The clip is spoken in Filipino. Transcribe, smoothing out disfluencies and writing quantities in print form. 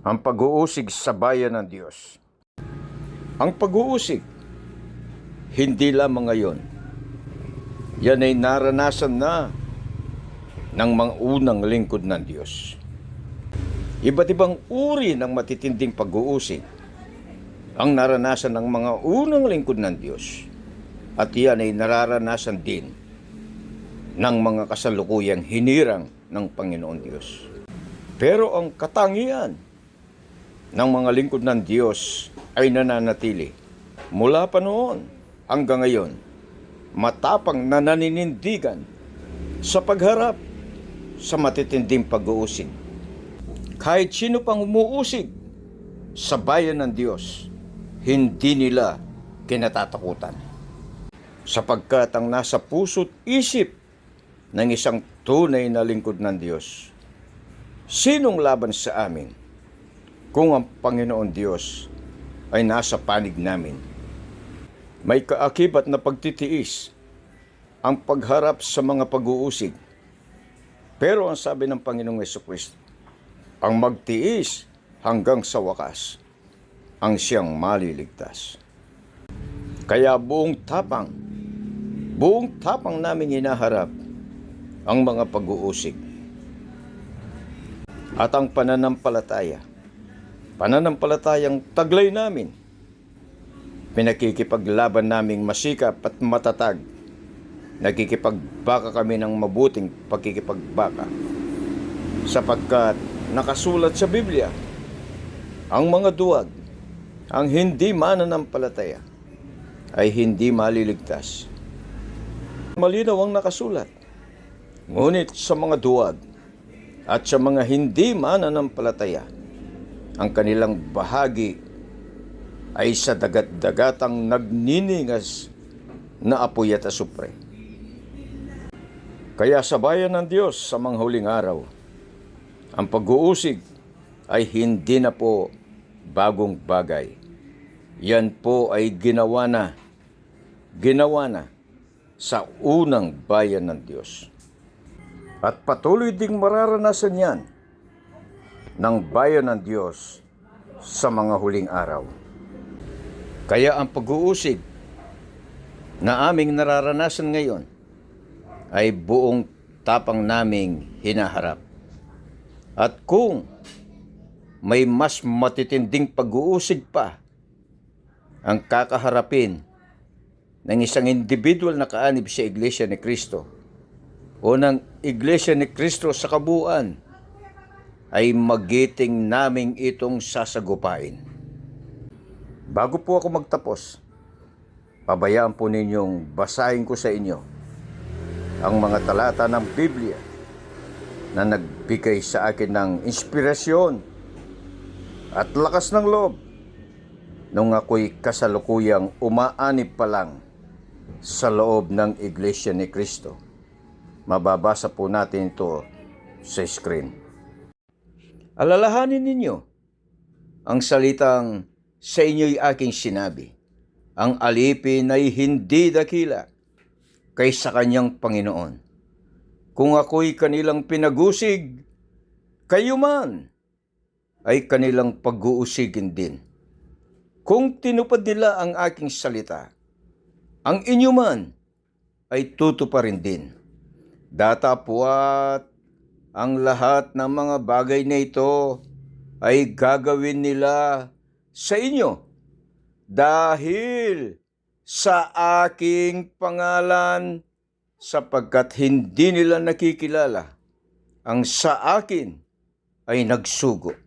Ang pag-uusig sa bayan ng Diyos. Ang pag-uusig, hindi lamang ngayon. Yan ay naranasan na ng mga unang lingkod ng Diyos. Iba't ibang uri ng matitinding pag-uusig ang naranasan ng mga unang lingkod ng Diyos. At yan ay nararanasan din ng mga kasalukuyang hinirang ng Panginoon Diyos. Pero ang katangian ng mga lingkod ng Diyos ay nananatili mula pa noon hanggang ngayon, matapang na naninindigan sa pagharap sa matitinding pag-uusig. Kahit sino pang umuusig sa bayan ng Diyos, hindi nila kinatatakutan. Sapagkat ang nasa puso't isip ng isang tunay na lingkod ng Diyos, sinong laban sa amin kung ang Panginoon Diyos ay nasa panig namin? May kaakibat na pagtitiis ang pagharap sa mga pag-uusig. Pero ang sabi ng Panginoong Jesucristo, ang magtiis hanggang sa wakas, ang siyang maliligtas. Kaya buong tapang namin hinaharap ang mga pag-uusig. At ang pananampalatayang taglay namin, pinakikipaglaban naming masikap at matatag. Nakikipagbaka kami ng mabuting pagkikipagbaka. Sapagkat nakasulat sa Biblia, ang mga duwag, ang hindi mananampalataya, ay hindi maliligtas. Malinaw ang nakasulat. Ngunit sa mga duwag at sa mga hindi mananampalataya, ang kanilang bahagi ay sa dagat-dagatang nagniningas na apoy at asupre. Kaya sa bayan ng Diyos sa mga huling araw, ang pag-uusig ay hindi na po bagong bagay. Yan po ay ginawa na sa unang bayan ng Diyos. At patuloy ding mararanasan yan ng bayan ng Diyos sa mga huling araw. Kaya ang pag-uusig na aming nararanasan ngayon ay buong tapang naming hinaharap. At kung may mas matitinding pag-uusig pa ang kakaharapin ng isang individual na kaanib sa Iglesia ni Cristo o ng Iglesia ni Cristo sa kabuuan, ay magiting naming itong sasagupain. Bago po ako magtapos, pabayaan po ninyong basahin ko sa inyo ang mga talata ng Biblia na nagbigay sa akin ng inspirasyon at lakas ng loob nung ako'y kasalukuyang umaanib pa lang sa loob ng Iglesia ni Cristo. Mababasa po natin ito sa screen. Alalahanin ninyo ang salitang sa inyo'y aking sinabi. Ang alipin ay hindi dakila kaysa kanyang Panginoon. Kung ako'y kanilang pinag-usig, kayo man ay kanilang pag-uusigin din. Kung tinupad nila ang aking salita, ang inyo man ay tutuparin din. Datapwat ang lahat ng mga bagay na ito ay gagawin nila sa inyo dahil sa aking pangalan, sapagkat hindi nila nakikilala ang sa akin ay nagsugo.